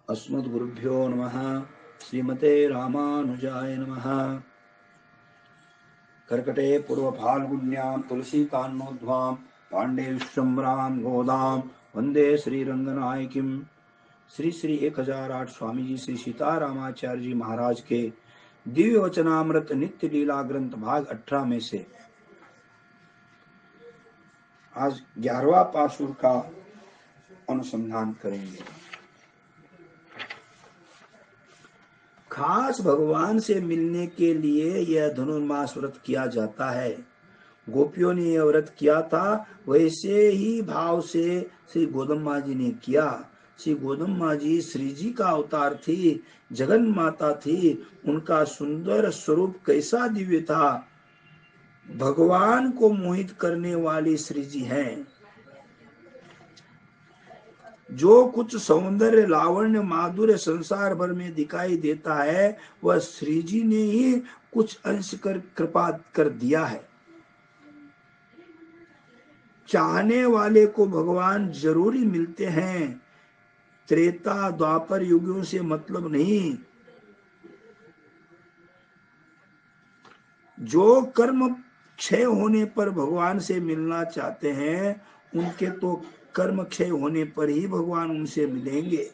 अस्मद्गुरुभ्यो नमः। श्रीमते रामानुजाय नमः। कर्कटे पूर्वफाल्गुन्यां तुलसीकान्नोद्ध्वां पाण्डे विश्वम्भरां गोदां वन्दे श्रीरंगनायकीं। श्री श्री 1008 स्वामी जी श्री सीतारामाचार्य जी महाराज के दिव्य वचनामृत नित्य लीला ग्रंथ भाग 18 में से आज 11वां पासुर का अनुसंधान करेंगे। खास भगवान से मिलने के लिए यह धनुर्मास व्रत किया जाता है। गोपियों ने यह व्रत किया था, वैसे ही भाव से श्री गोदम्मा जी ने किया। श्री गोदम्मा जी श्री जी का अवतार थी, जगन माता थी। उनका सुंदर स्वरूप कैसा दिव्य था, भगवान को मोहित करने वाली श्री जी हैं। जो कुछ सौंदर्य लावण्य माधुर्य संसार भर में दिखाई देता है, वह श्री जी ने ही कुछ अंश कर कृपा कर दिया है। चाहने वाले को भगवान जरूरी मिलते हैं। त्रेता द्वापर युगों से मतलब नहीं। जो कर्म क्षय होने पर भगवान से मिलना चाहते हैं, उनके तो कर्म क्षय होने पर ही भगवान उनसे मिलेंगे।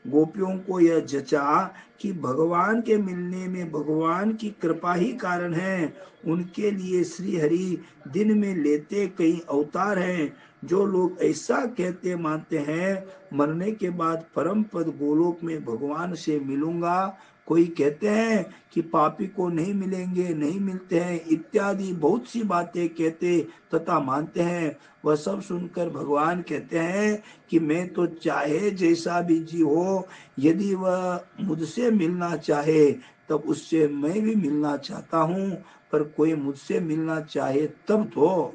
गोपियों को यह जचा कि भगवान के मिलने में भगवान की कृपा ही कारण है। उनके लिए श्री हरि दिन में लेते कई अवतार हैं। जो लोग ऐसा कहते मानते हैं, मरने के बाद परम पद गोलोक में भगवान से मिलूंगा, कोई कहते हैं कि पापी को नहीं मिलेंगे, नहीं मिलते हैं, इत्यादि बहुत सी बातें कहते तथा मानते हैं। वह सब सुनकर भगवान कहते हैं कि मैं तो चाहे जैसा भी जी हो, यदि वह मुझसे मिलना चाहे तब उससे मैं भी मिलना चाहता हूँ, पर कोई मुझसे मिलना चाहे तब तो।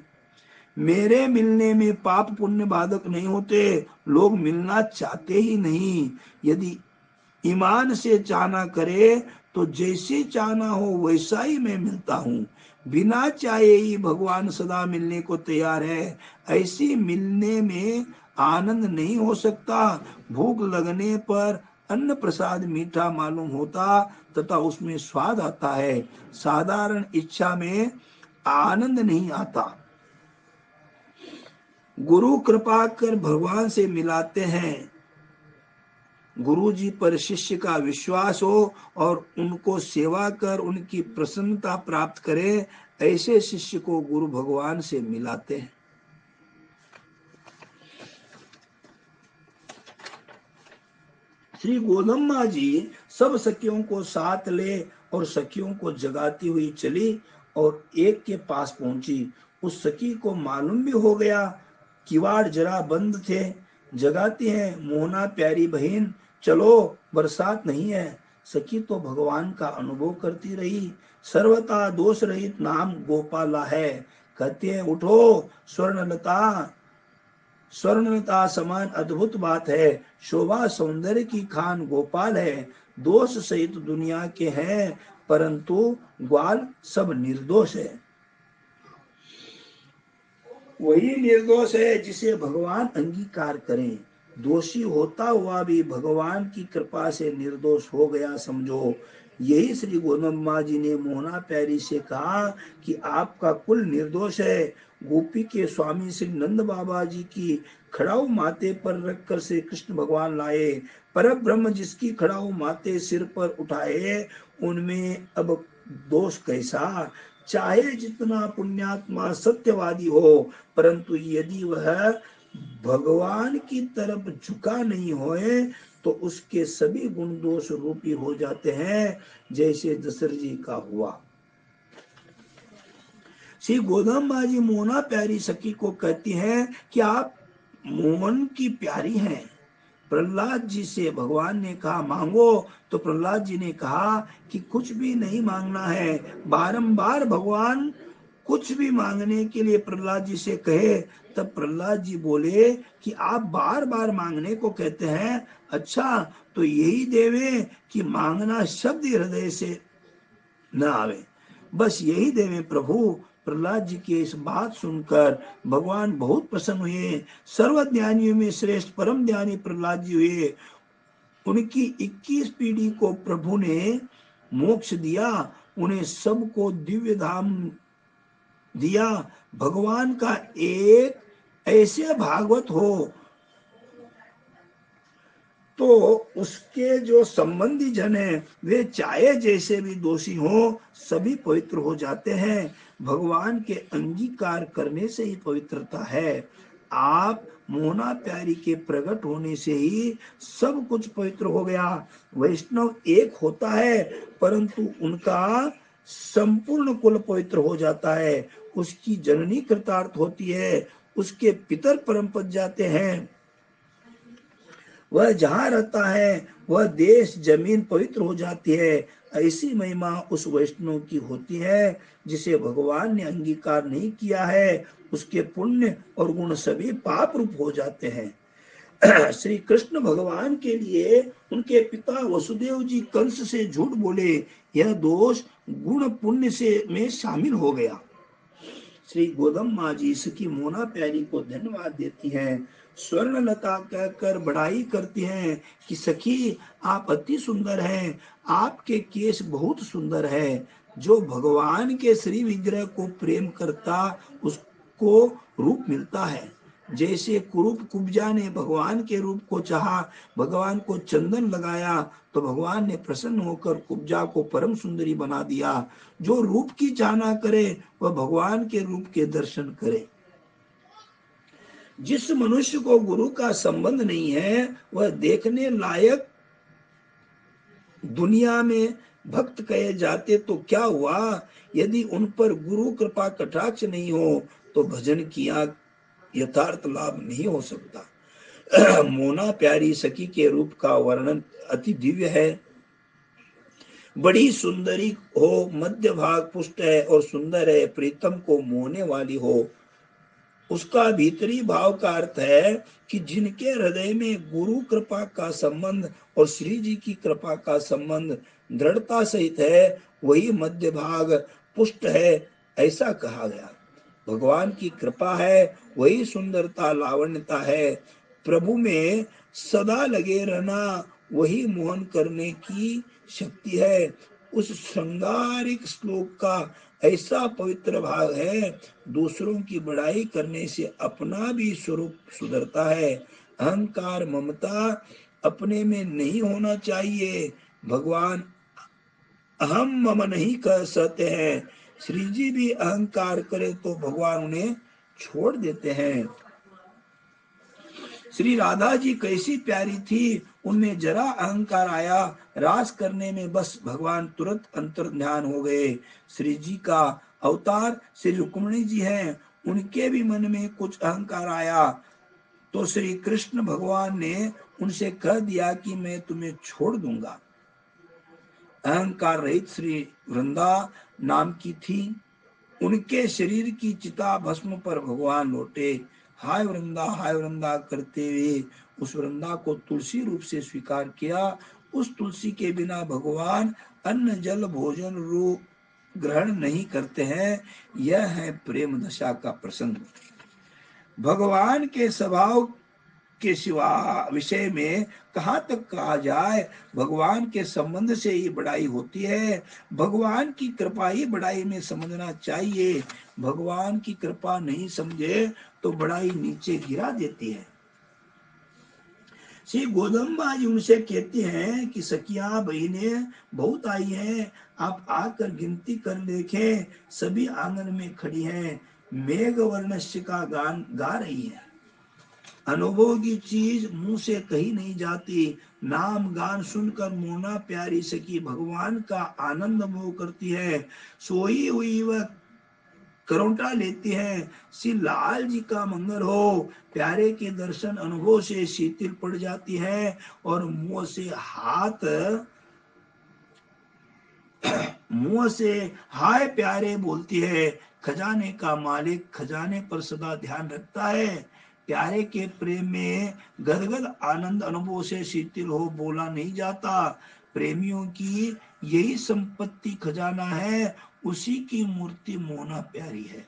मेरे मिलने में पाप पुण्य बाधक नहीं होते, लोग मिलना चाहते ही नहीं। यदि ईमान से चाहना करे तो जैसे चाहना हो वैसा ही मैं मिलता हूँ। बिना चाहे ही भगवान सदा मिलने को तैयार है। ऐसी मिलने में आनंद नहीं हो सकता। भूख लगने पर अन्न प्रसाद मीठा मालूम होता तथा उसमें स्वाद आता है। साधारण इच्छा में आनंद नहीं आता। गुरु कृपा कर भगवान से मिलाते हैं। गुरु जी पर शिष्य का विश्वास हो और उनको सेवा कर उनकी प्रसन्नता प्राप्त करे, ऐसे शिष्य को गुरु भगवान से मिलाते हैं। श्री गोदम्मा जी सब सखियों को साथ ले और सखियों को जगाती हुई चली और एक के पास पहुंची। उस सखी को मालूम भी हो गया, किवाड़ जरा बंद थे। जगाती है, मोहना प्यारी बहन चलो, बरसात नहीं है। सखी तो भगवान का अनुभव करती रही। सर्वथा दोष रहित नाम गोपाला है। कहते हैं उठो, स्वर्णलता समान अद्भुत बात है। शोभा सौंदर्य की खान गोपाल है। दोष सहित दुनिया के हैं, परंतु ग्वाल सब निर्दोष है। वही निर्दोष है जिसे भगवान अंगीकार करें। दोषी होता हुआ भी भगवान की कृपा से निर्दोष हो गया समझो। यही श्री गोदम्मा जी ने मोहना प्यारी से कहा कि आपका कुल निर्दोष है। गोपी के स्वामी श्री नंद बाबा जी की खड़ाऊ माथे पर रखकर श्री कृष्ण भगवान लाए। पर ब्रह्म जिसकी खड़ाऊ माथे सिर पर उठाए, उनमें अब दोष कैसा। चाहे जितना पुण्यात्मा सत्यवादी हो, परंतु यदि वह भगवान की तरफ झुका नहीं होए तो उसके सभी गुण दोष रूपी हो जाते हैं, जैसे दशरथ जी का हुआ। श्री गोदम्बा जी मोहना प्यारी सखी को कहती हैं कि आप मोहन की प्यारी हैं। प्रहलाद जी से भगवान ने कहा मांगो, तो प्रहलाद जी ने कहा कि कुछ भी नहीं मांगना है। बारंबार भगवान कुछ भी मांगने के लिए प्रहलाद जी से कहे, तब प्रहलाद जी बोले कि आप बार बार मांगने को कहते हैं, अच्छा तो यही देवे कि मांगना शब्द हृदय से न आवे, बस यही देवे प्रभु। प्रहलाद जी की इस बात सुनकर भगवान बहुत प्रसन्न हुए। सर्वज्ञानियों में श्रेष्ठ परम ज्ञानी प्रहलाद जी हुए। उनकी 21 पीढ़ी को प्रभु ने मोक्ष दिया, उन्हें सबको दिव्य धाम दिया। भगवान का एक ऐसे भागवत हो तो उसके जो संबंधी जन है वे चाहे जैसे भी दोषी हो सभी पवित्र हो जाते हैं। भगवान के अंगीकार करने से ही पवित्रता है। आप मोना प्यारी के प्रकट होने से ही सब कुछ पवित्र हो गया। वैष्णव एक होता है परंतु उनका संपूर्ण कुल पवित्र हो जाता है। उसकी जननी कृतार्थ होती है, उसके पितर परम पद जाते हैं। वह जहाँ रहता है वह देश जमीन पवित्र हो जाती है। ऐसी महिमा उस वैष्णव की होती है जिसे भगवान ने अंगीकार नहीं किया है। उसके पुण्य और गुण सभी पाप रूप हो जाते हैं। श्री कृष्ण भगवान के लिए उनके पिता वसुदेव जी कंस से झूठ बोले, यह दोष गुण पुण्य से में शामिल हो गया। श्री गोदम माँ जी इसकी मोना प्यारी को धन्यवाद देती हैं, स्वर्ण लता कहकर बढ़ाई करती हैं कि सखी आप अति सुंदर हैं, आपके केश बहुत सुंदर है। जो भगवान के श्री विग्रह को प्रेम करता उसको रूप मिलता है। जैसे कुरूप कुब्जा ने भगवान के रूप को चाहा, भगवान को चंदन लगाया तो भगवान ने प्रसन्न होकर कुब्जा को परम सुंदरी बना दिया। जो रूप की चाहना करे वह भगवान के रूप के दर्शन करे। जिस मनुष्य को गुरु का संबंध नहीं है वह देखने लायक दुनिया में भक्त कहे जाते तो क्या हुआ। यदि उन पर गुरु कृपा कटाक्ष नहीं हो तो भजन किया यथार्थ लाभ नहीं हो सकता। मोना प्यारी सखी के रूप का वर्णन अति दिव्य है। बड़ी सुंदरी हो, मध्य भाग पुष्ट है और सुंदर है, प्रीतम को मोहने वाली हो। उसका भीतरी भाव का अर्थ है कि जिनके हृदय में गुरु कृपा का संबंध और श्री जी की कृपा का संबंध दृढ़ता सहित है वही मध्य भाग पुष्ट है, ऐसा कहा गया। भगवान की कृपा है वही सुंदरता लावण्यता है। प्रभु में सदा लगे रहना वही मोहन करने की शक्ति है। उस श्रृंगारिक श्लोक का ऐसा पवित्र भाग है, दूसरों की बड़ाई करने से अपना भी स्वरूप सुधरता है। अहंकार ममता अपने में नहीं होना चाहिए। भगवान अहम मम नहीं कह सकते हैं। श्री जी भी अहंकार करे तो भगवान उन्हें छोड़ देते हैं। श्री राधा जी कैसी प्यारी थी, उनमें जरा अहंकार आया, रास करने में बस भगवान तुरंत अंतर ध्यान हो गए। श्री जी का अवतार श्री रुक्मिणी जी हैं, उनके भी मन में कुछ अहंकार आया तो श्री कृष्ण भगवान ने उनसे कह दिया कि मैं तुम्हें छोड़ दूंगा। अहंकार रहित श्री वृंदा नाम की थी, उनके शरीर की चिता भस्म पर भगवान लौटे। हाय वृंदा करते हुए उस वृंदा को तुलसी रूप से स्वीकार किया। उस तुलसी के बिना भगवान अन्न जल भोजन रूप ग्रहण नहीं करते हैं। यह है प्रेम दशा का प्रसंग। भगवान के स्वभाव के सिवा विषय में कहाँ तक कहा जाए। भगवान के संबंध से ही बड़ाई होती है। भगवान की कृपा ही बड़ाई में समझना चाहिए। भगवान की कृपा नहीं समझे तो बड़ाई नीचे गिरा देती है। श्री गोदम्बा जी उनसे कहती हैं कि सखियां बहनें बहुत आई हैं, आप आकर गिनती कर देखें। सभी आंगन में खड़ी हैं, मेघ वर्णस्य का गान गा रही हैं। अनुभव की चीज मुंह से कही नहीं जाती। नाम गान सुनकर मोना प्यारी सखी भगवान का आनंद मोह करती है। सोई हुई वह करौटा लेती है। श्री लाल जी का मंगल हो। प्यारे के दर्शन अनुभव से शीतल पड़ जाती है और मुंह से हाय प्यारे बोलती है। खजाने का मालिक खजाने पर सदा ध्यान रखता है। प्यारे के प्रेम में गदगद आनंद अनुभव से शीतल हो बोला नहीं जाता। प्रेमियों की यही संपत्ति खजाना है, उसी की मूर्ति मोना प्यारी है।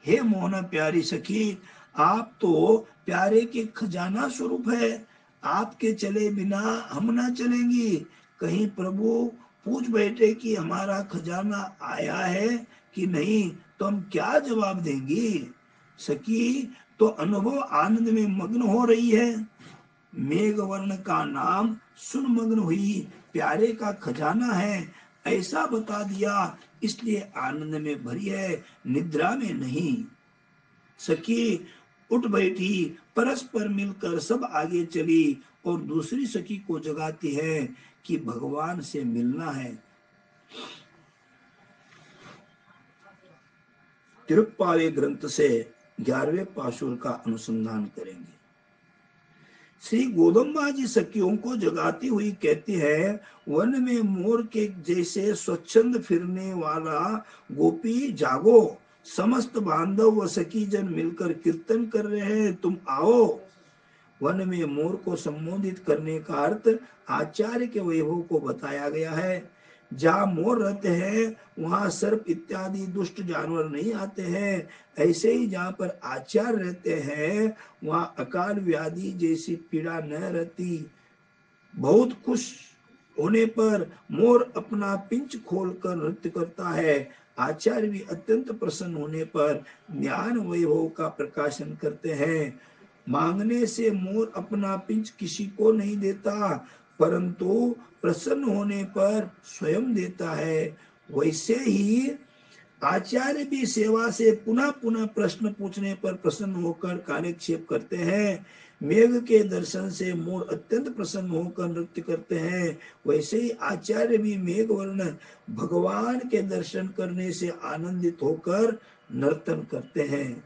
हे मोना प्यारी सखी, आप तो प्यारे के खजाना स्वरूप है। आपके चले बिना हम ना चलेंगी। कहीं प्रभु पूछ बैठे कि हमारा खजाना आया है कि नहीं, तो हम क्या जवाब देंगी। सखी तो अनुभव आनंद में मग्न हो रही है। मेघवर्ण का नाम सुन मग्न हुई, प्यारे का खजाना है ऐसा बता दिया, इसलिए आनंद में भरी है, निद्रा में नहीं। सखी उठ बैठी, परस्पर मिलकर सब आगे चली और दूसरी सखी को जगाती है कि भगवान से मिलना है। तिरुप्पावे ग्रंथ से 11वें पाशुर का अनुसंधान करेंगे। श्री गोदम्बा जी सखियों को जगाती हुई कहती है, वन में मोर के जैसे स्वच्छंद फिरने वाला गोपी जागो, समस्त बांधव व सखी जन मिलकर कीर्तन कर रहे हैं, तुम आओ। वन में मोर को संबोधित करने का अर्थ आचार्य के वैभव को बताया गया है। जहाँ मोर रहते हैं वहाँ सर्प इत्यादि दुष्ट जानवर नहीं आते हैं। ऐसे ही जहाँ पर आचार्य रहते हैं वहाँ अकाल व्याधि जैसी पीड़ा न रहती। बहुत खुश होने पर मोर अपना पिंच खोलकर नृत्य करता है। आचार्य भी अत्यंत प्रसन्न होने पर ज्ञान वैभव का प्रकाशन करते हैं। मांगने से मोर अपना पिंच किसी को नहीं देता, परंतु प्रसन्न होने पर स्वयं देता है। वैसे ही आचार्य भी सेवा से पुनः पुनः प्रश्न पूछने पर प्रसन्न होकर कार्यक्षेप करते हैं। मेघ के दर्शन से मोर अत्यंत प्रसन्न होकर नृत्य करते हैं। वैसे ही आचार्य भी मेघ वर्ण भगवान के दर्शन करने से आनंदित होकर नर्तन करते हैं।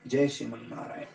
जय श्रीमन नारायण।